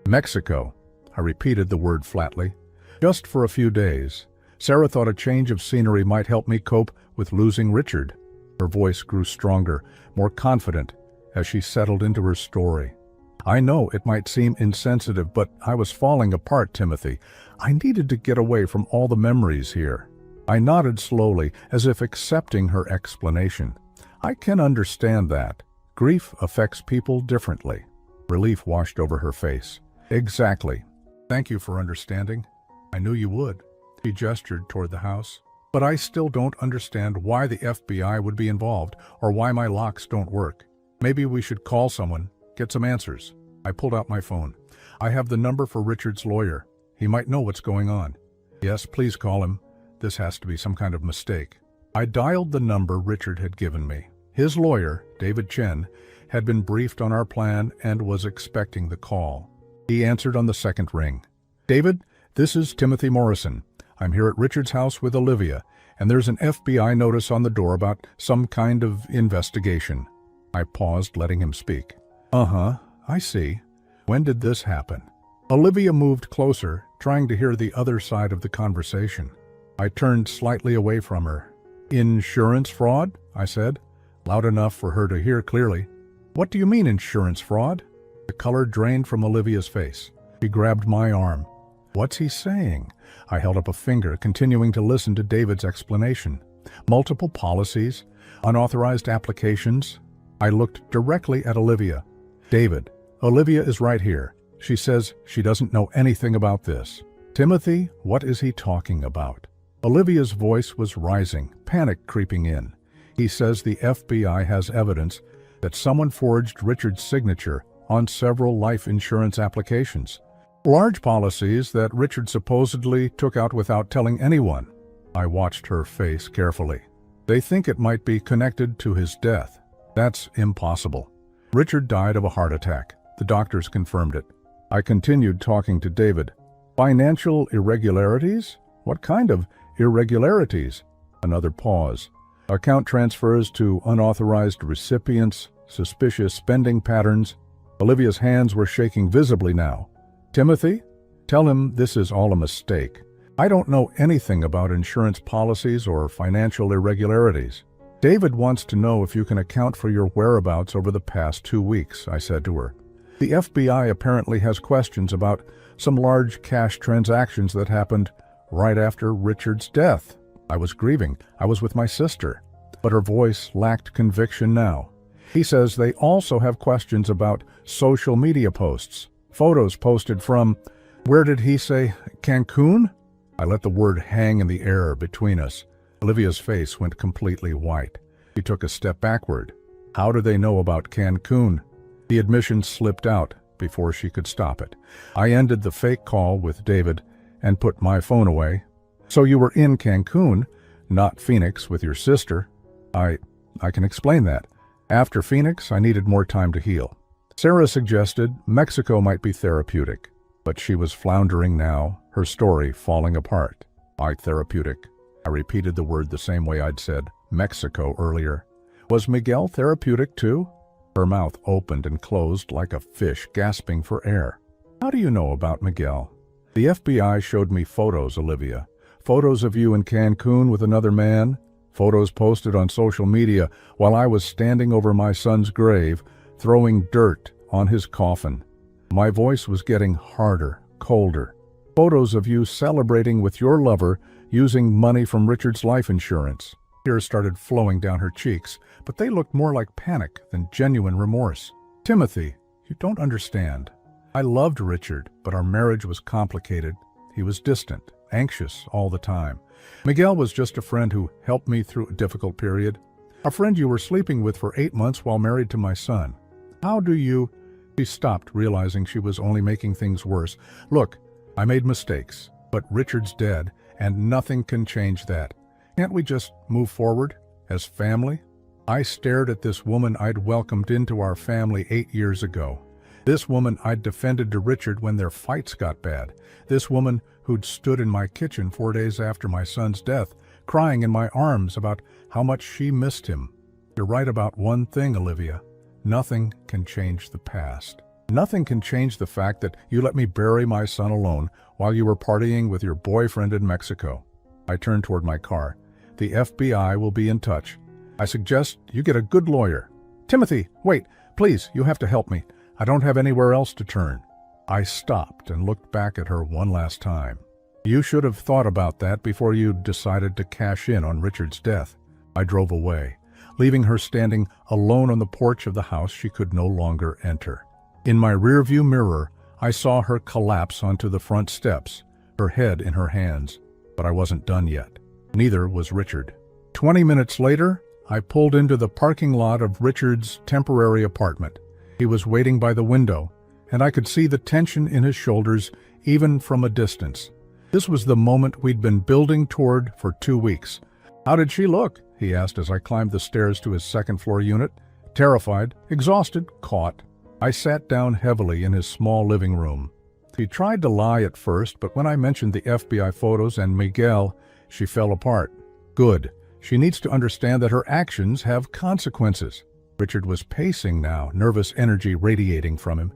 Mexico. I repeated the word flatly. Just for a few days. Sarah thought a change of scenery might help me cope with losing Richard. Her voice grew stronger, more confident, as she settled into her story. "I know it might seem insensitive, but I was falling apart, Timothy. I needed to get away from all the memories here." I nodded slowly, as if accepting her explanation. "I can understand that. Grief affects people differently." Relief washed over her face. "Exactly. Thank you for understanding. I knew you would." She gestured toward the house. "But I still don't understand why the FBI would be involved, or why my locks don't work. Maybe we should call someone, get some answers." I pulled out my phone. "I have the number for Richard's lawyer. He might know what's going on." "Yes, please call him. This has to be some kind of mistake." I dialed the number Richard had given me. His lawyer, David Chen, had been briefed on our plan and was expecting the call. He answered on the second ring. "David, this is Timothy Morrison. I'm here at Richard's house with Olivia, and there's an FBI notice on the door about some kind of investigation." I paused, letting him speak. I see. When did this happen?" Olivia moved closer, trying to hear the other side of the conversation. I turned slightly away from her. "Insurance fraud?" I said, loud enough for her to hear clearly. "What do you mean, insurance fraud?" The color drained from Olivia's face. She grabbed my arm. "What's he saying?" I held up a finger, continuing to listen to David's explanation. "Multiple policies, unauthorized applications." I looked directly at Olivia. "David, Olivia is right here. She says she doesn't know anything about this." "Timothy, what is he talking about?" Olivia's voice was rising, panic creeping in. "He says the FBI has evidence that someone forged Richard's signature on several life insurance applications. Large policies that Richard supposedly took out without telling anyone." I watched her face carefully. "They think it might be connected to his death." "That's impossible. Richard died of a heart attack. The doctors confirmed it." I continued talking to David. "Financial irregularities? What kind of irregularities?" Another pause. "Account transfers to unauthorized recipients, suspicious spending patterns." Olivia's hands were shaking visibly now. "Timothy, tell him this is all a mistake. I don't know anything about insurance policies or financial irregularities." "David wants to know if you can account for your whereabouts over the past 2 weeks," I said to her. "The FBI apparently has questions about some large cash transactions that happened right after Richard's death." I was grieving. I was with my sister. But her voice lacked conviction now. "He says they also have questions about social media posts, photos posted from, where did he say, Cancun?" I let the word hang in the air between us. Olivia's face went completely white. She took a step backward. "How do they know about Cancun?" The admission slipped out before she could stop it. I ended the fake call with David and put my phone away. "So you were in Cancun, not Phoenix, with your sister." I can explain that. After Phoenix, I needed more time to heal. Sarah suggested Mexico might be therapeutic, but she was floundering now, her story falling apart. Therapeutic. I repeated the word the same way I'd said Mexico earlier. "Was Miguel therapeutic too?" Her mouth opened and closed like a fish gasping for air. "How do you know about Miguel?" "The FBI showed me photos, Olivia. Photos of you in Cancun with another man. Photos posted on social media while I was standing over my son's grave, throwing dirt on his coffin." My voice was getting harder, colder. "Photos of you celebrating with your lover using money from Richard's life insurance." Tears started flowing down her cheeks, but they looked more like panic than genuine remorse. "Timothy, you don't understand. I loved Richard, but our marriage was complicated. He was distant, anxious all the time. Miguel was just a friend who helped me through a difficult period. A friend you were sleeping with for 8 months while married to my son. How do you—" She stopped, realizing she was only making things worse. "Look, I made mistakes, but Richard's dead, and nothing can change that. Can't we just move forward as family? I stared at this woman I'd welcomed into our family 8 years ago. This woman I'd defended to Richard when their fights got bad. This woman who'd stood in my kitchen 4 days after my son's death, crying in my arms about how much she missed him. You're right about one thing, Olivia. Nothing can change the past. Nothing can change the fact that you let me bury my son alone while you were partying with your boyfriend in Mexico. I turned toward my car. The FBI will be in touch. I suggest you get a good lawyer. Timothy, wait, please, you have to help me. I don't have anywhere else to turn. I stopped and looked back at her one last time. You should have thought about that before you decided to cash in on Richard's death. I drove away, leaving her standing alone on the porch of the house she could no longer enter. In my rearview mirror, I saw her collapse onto the front steps, her head in her hands. But I wasn't done yet. Neither was Richard. 20 minutes later, I pulled into the parking lot of Richard's temporary apartment. He was waiting by the window, and I could see the tension in his shoulders even from a distance. This was the moment we'd been building toward for 2 weeks. How did she look? He asked as I climbed the stairs to his second-floor unit. Terrified, exhausted, caught. I sat down heavily in his small living room. She tried to lie at first, but when I mentioned the FBI photos and Miguel, she fell apart. Good. She needs to understand that her actions have consequences. Richard was pacing now, nervous energy radiating from him.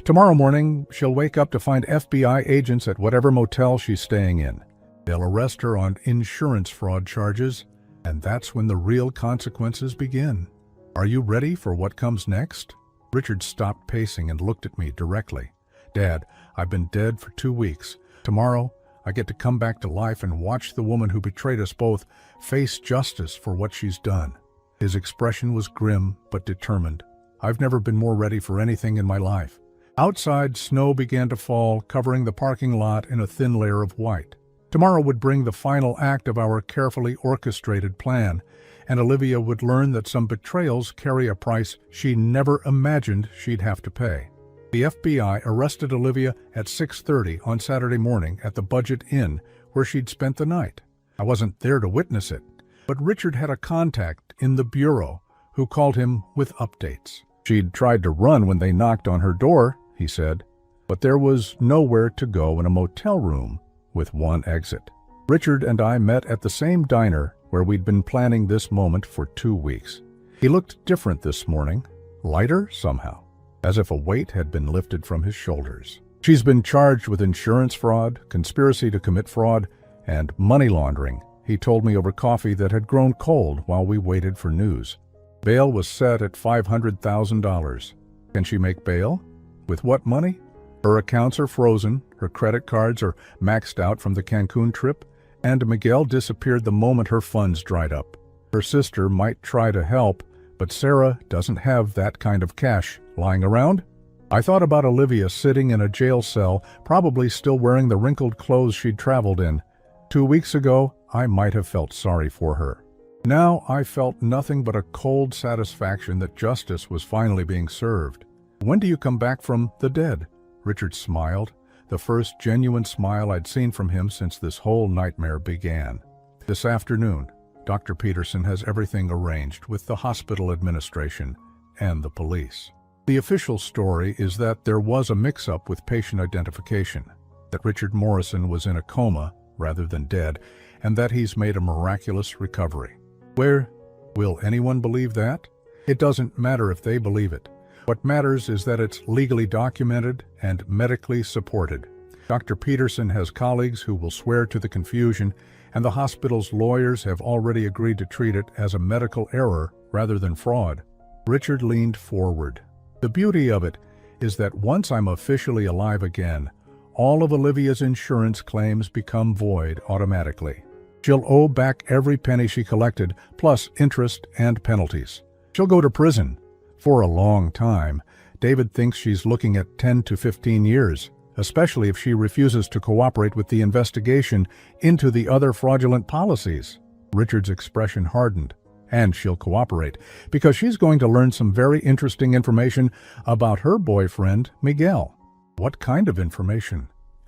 Tomorrow morning, she'll wake up to find FBI agents at whatever motel she's staying in. They'll arrest her on insurance fraud charges, and that's when the real consequences begin. Are you ready for what comes next? Richard stopped pacing and looked at me directly. Dad, I've been dead for 2 weeks. Tomorrow, I get to come back to life and watch the woman who betrayed us both face justice for what she's done. His expression was grim but determined. I've never been more ready for anything in my life. Outside, snow began to fall, covering the parking lot in a thin layer of white. Tomorrow would bring the final act of our carefully orchestrated plan, and Olivia would learn that some betrayals carry a price she never imagined she'd have to pay. The FBI arrested Olivia at 6:30 on Saturday morning at the Budget Inn, where she'd spent the night. I wasn't there to witness it, but Richard had a contact in the bureau who called him with updates. She'd tried to run when they knocked on her door, he said, but there was nowhere to go in a motel room with one exit. Richard and I met at the same diner where we'd been planning this moment for 2 weeks. He looked different this morning, lighter somehow, as if a weight had been lifted from his shoulders. She's been charged with insurance fraud, conspiracy to commit fraud, and money laundering, he told me over coffee that had grown cold while we waited for news. Bail was set at $500,000. Can she make bail? With what money? Her accounts are frozen, her credit cards are maxed out from the Cancun trip, and Miguel disappeared the moment her funds dried up. Her sister might try to help, but Sarah doesn't have that kind of cash lying around. I thought about Olivia sitting in a jail cell, probably still wearing the wrinkled clothes she'd traveled in. 2 weeks ago, I might have felt sorry for her. Now I felt nothing but a cold satisfaction that justice was finally being served. When do you come back from the dead? Richard smiled, the first genuine smile I'd seen from him since this whole nightmare began. This afternoon, Dr. Peterson has everything arranged with the hospital administration and the police. The official story is that there was a mix-up with patient identification, that Richard Morrison was in a coma rather than dead, and that he's made a miraculous recovery. Where will anyone believe that? It doesn't matter if they believe it. What matters is that it's legally documented and medically supported. Dr. Peterson has colleagues who will swear to the confusion, and the hospital's lawyers have already agreed to treat it as a medical error rather than fraud. Richard leaned forward. The beauty of it is that once I'm officially alive again, all of Olivia's insurance claims become void automatically. She'll owe back every penny she collected, plus interest and penalties. She'll go to prison. For a long time. David thinks she's looking at 10 to 15 years, especially if she refuses to cooperate with the investigation into the other fraudulent policies. Richard's expression hardened. And she'll cooperate, because she's going to learn some very interesting information about her boyfriend, Miguel. What kind of information?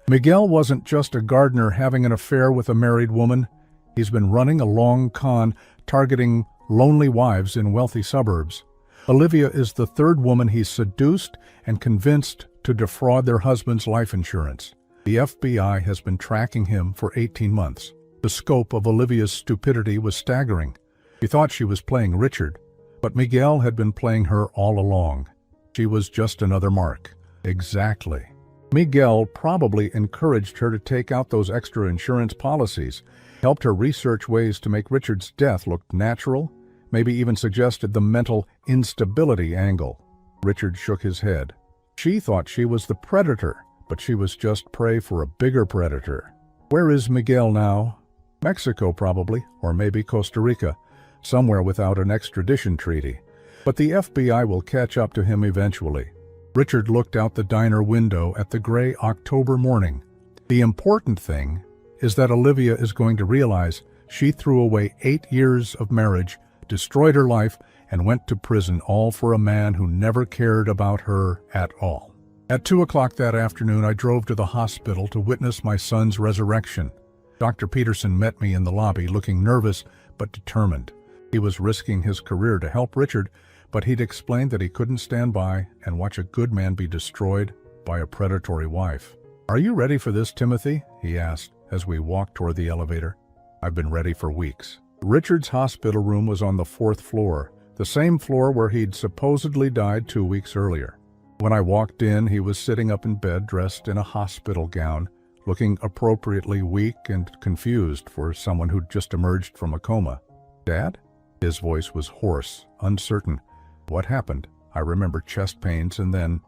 Miguel wasn't just a gardener having an affair with a married woman. He's been running a long con targeting lonely wives in wealthy suburbs. Olivia is the third woman he's seduced and convinced to defraud their husband's life insurance. The FBI has been tracking him for 18 months. The scope of Olivia's stupidity was staggering. She thought she was playing Richard, but Miguel had been playing her all along. She was just another mark. Exactly. Miguel probably encouraged her to take out those extra insurance policies, helped her research ways to make Richard's death look natural, maybe even suggested the mental instability angle. Richard shook his head. She thought she was the predator, but she was just prey for a bigger predator. Where is Miguel now? Mexico probably, or maybe Costa Rica, somewhere without an extradition treaty. But the FBI will catch up to him eventually. Richard looked out the diner window at the gray October morning. The important thing is that Olivia is going to realize she threw away 8 years of marriage, destroyed her life, and went to prison, all for a man who never cared about her at all. At 2 o'clock that afternoon, I drove to the hospital to witness my son's resurrection. Dr. Peterson met me in the lobby, looking nervous but determined. He was risking his career to help Richard, but he'd explained that he couldn't stand by and watch a good man be destroyed by a predatory wife. "Are you ready for this, Timothy?" he asked as we walked toward the elevator. "I've been ready for weeks." Richard's hospital room was on the 4th floor, the same floor where he'd supposedly died 2 weeks earlier. When I walked in, he was sitting up in bed dressed in a hospital gown, looking appropriately weak and confused for someone who'd just emerged from a coma. "Dad?" His voice was hoarse, uncertain. What happened? I remember chest pains and then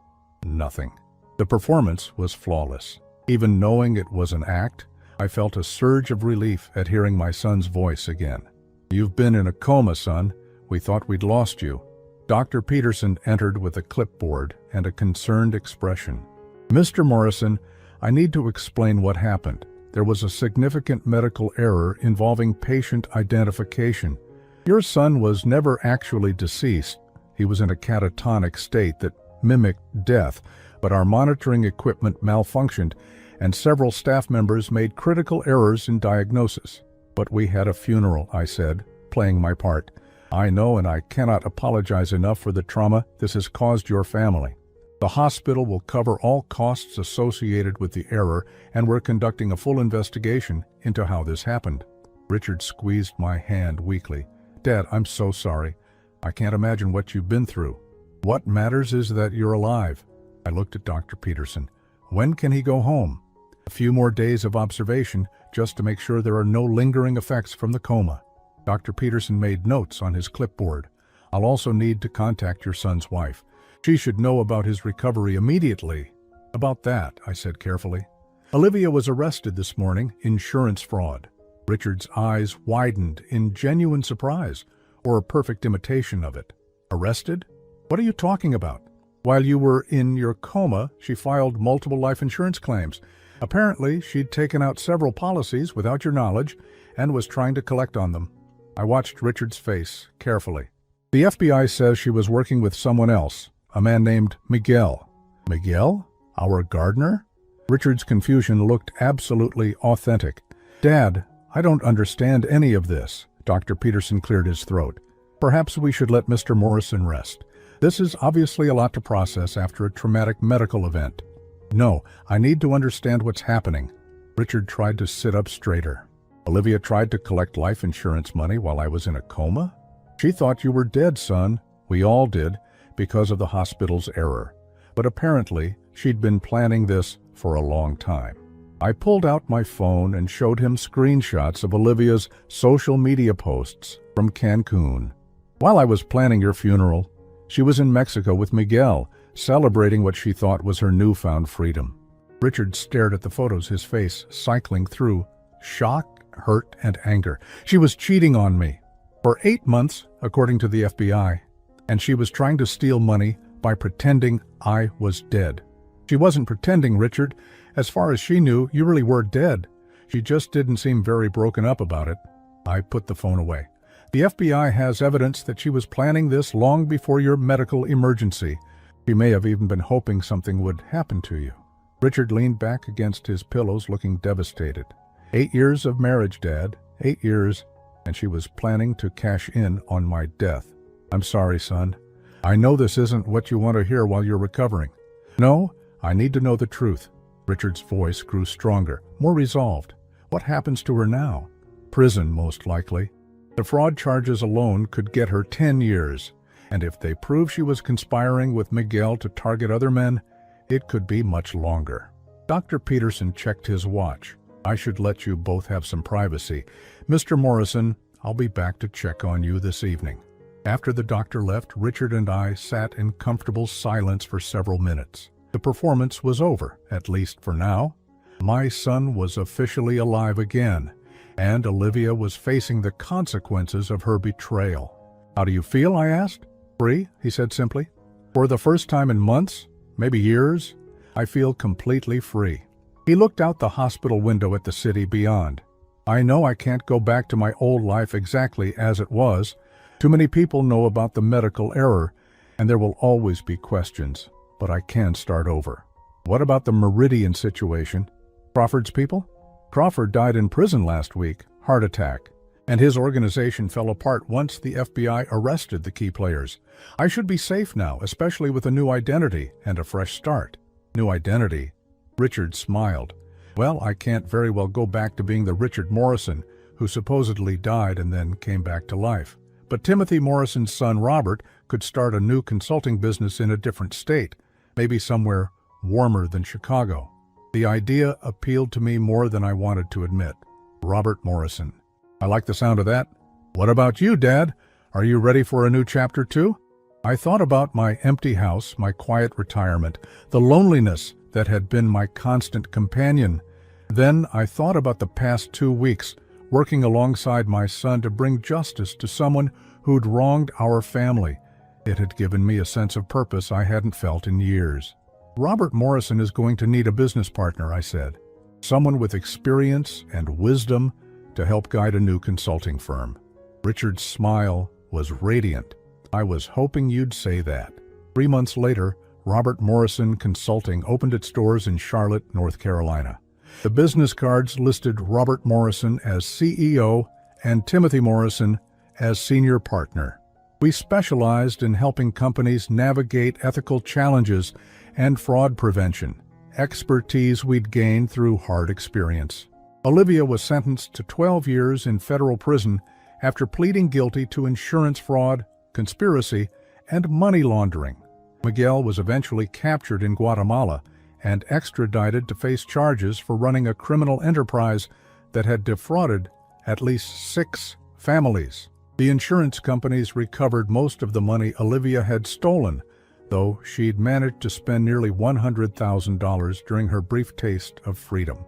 nothing. The performance was flawless. Even knowing it was an act, I felt a surge of relief at hearing my son's voice again. "You've been in a coma, son. We thought we'd lost you." Dr. Peterson entered with a clipboard and a concerned expression. "Mr. Morrison, I need to explain what happened. There was a significant medical error involving patient identification. Your son was never actually deceased. He was in a catatonic state that mimicked death, but our monitoring equipment malfunctioned, and several staff members made critical errors in diagnosis. But we had a funeral," I said, playing my part. "I know, and I cannot apologize enough for the trauma this has caused your family. The hospital will cover all costs associated with the error, and we're conducting a full investigation into how this happened." Richard squeezed my hand weakly. "Dad, I'm so sorry. I can't imagine what you've been through. What matters is that you're alive." I looked at Dr. Peterson. "When can he go home?" "A few more days of observation, just to make sure there are no lingering effects from the coma." Dr. Peterson made notes on his clipboard. "I'll also need to contact your son's wife. She should know about his recovery immediately." "About that," I said carefully. "Olivia was arrested this morning, insurance fraud." Richard's eyes widened in genuine surprise, or a perfect imitation of it. "Arrested? What are you talking about?" "While you were in your coma, she filed multiple life insurance claims. Apparently, she'd taken out several policies without your knowledge and was trying to collect on them." I watched Richard's face carefully. "The FBI says she was working with someone else, a man named Miguel." "Miguel? Our gardener?" Richard's confusion looked absolutely authentic. "Dad, I don't understand any of this." Dr. Peterson cleared his throat. "Perhaps we should let Mr. Morrison rest. This is obviously a lot to process after a traumatic medical event." "No, I need to understand what's happening." Richard tried to sit up straighter. "Olivia tried to collect life insurance money while I was in a coma? She thought you were dead, son. We all did, because of the hospital's error. But apparently, she'd been planning this for a long time." I pulled out my phone and showed him screenshots of Olivia's social media posts from Cancun. "While I was planning your funeral, she was in Mexico with Miguel, celebrating what she thought was her newfound freedom." Richard stared at the photos, his face cycling through shock, hurt, and anger. "She was cheating on me for 8 months, according to the FBI, and she was trying to steal money by pretending I was dead." "She wasn't pretending, Richard. As far as she knew, you really were dead. She just didn't seem very broken up about it." I put the phone away. "The FBI has evidence that she was planning this long before your medical emergency. She may have even been hoping something would happen to you." Richard leaned back against his pillows, looking devastated. 8 years of marriage, Dad. 8 years, and she was planning to cash in on my death. I'm sorry, son. I know this isn't what you want to hear while you're recovering. No, I need to know the truth. Richard's voice grew stronger, more resolved. What happens to her now? Prison, most likely. The fraud charges alone could get her 10 years, and if they prove she was conspiring with Miguel to target other men, it could be much longer. Dr. Peterson checked his watch. I should let you both have some privacy. Mr. Morrison, I'll be back to check on you this evening. After the doctor left, Richard and I sat in comfortable silence for several minutes. The performance was over, at least for now. My son was officially alive again, and Olivia was facing the consequences of her betrayal. How do you feel? I asked. Free, he said simply. For the first time in months, maybe years, I feel completely free. He looked out the hospital window at the city beyond. I know I can't go back to my old life exactly as it was. Too many people know about the medical error, and there will always be questions, but I can start over. What about the Meridian situation? Crawford's people? Crawford died in prison last week, heart attack, and his organization fell apart once the FBI arrested the key players. I should be safe now, especially with a new identity and a fresh start. New identity? Richard smiled. Well, I can't very well go back to being the Richard Morrison who supposedly died and then came back to life. But Timothy Morrison's son Robert could start a new consulting business in a different state, maybe somewhere warmer than Chicago. The idea appealed to me more than I wanted to admit. Robert Morrison. I like the sound of that. What about you, Dad? Are you ready for a new chapter too? I thought about my empty house, my quiet retirement, the loneliness that had been my constant companion. Then I thought about the past 2 weeks, working alongside my son to bring justice to someone who'd wronged our family. It had given me a sense of purpose I hadn't felt in years. Robert Morrison is going to need a business partner, I said. Someone with experience and wisdom to help guide a new consulting firm. Richard's smile was radiant. I was hoping you'd say that. 3 months later, Robert Morrison Consulting opened its doors in Charlotte, North Carolina. The business cards listed Robert Morrison as CEO and Timothy Morrison as senior partner. We specialized in helping companies navigate ethical challenges and fraud prevention, expertise we'd gained through hard experience. Olivia was sentenced to 12 years in federal prison after pleading guilty to insurance fraud, conspiracy, and money laundering. Miguel was eventually captured in Guatemala and extradited to face charges for running a criminal enterprise that had defrauded at least 6 families. The insurance companies recovered most of the money Olivia had stolen, though she'd managed to spend nearly $100,000 during her brief taste of freedom.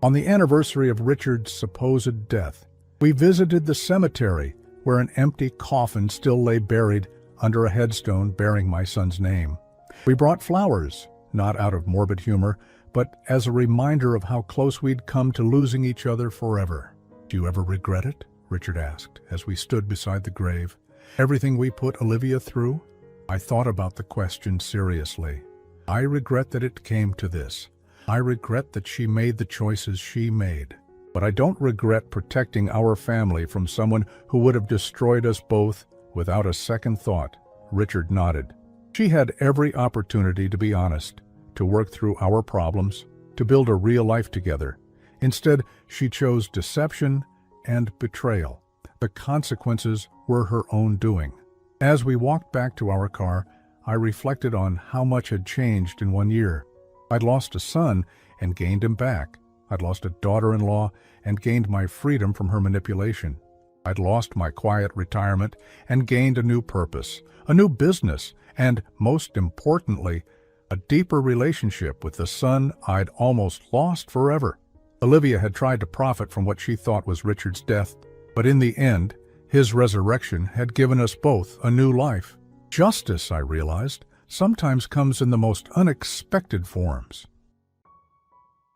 On the anniversary of Richard's supposed death, we visited the cemetery where an empty coffin still lay buried under a headstone bearing my son's name. We brought flowers, not out of morbid humor, but as a reminder of how close we'd come to losing each other forever. Do you ever regret it? Richard asked as we stood beside the grave. Everything we put Olivia through? I thought about the question seriously. I regret that it came to this. I regret that she made the choices she made. But I don't regret protecting our family from someone who would have destroyed us both without a second thought. Richard nodded. She had every opportunity to be honest, to work through our problems, to build a real life together. Instead, she chose deception and betrayal. The consequences were her own doing. As we walked back to our car, I reflected on how much had changed in 1 year. I'd lost a son and gained him back. I'd lost a daughter-in-law and gained my freedom from her manipulation. I'd lost my quiet retirement and gained a new purpose, a new business, and, most importantly, a deeper relationship with the son I'd almost lost forever. Olivia had tried to profit from what she thought was Richard's death, but in the end, his resurrection had given us both a new life. Justice, I realized, sometimes comes in the most unexpected forms.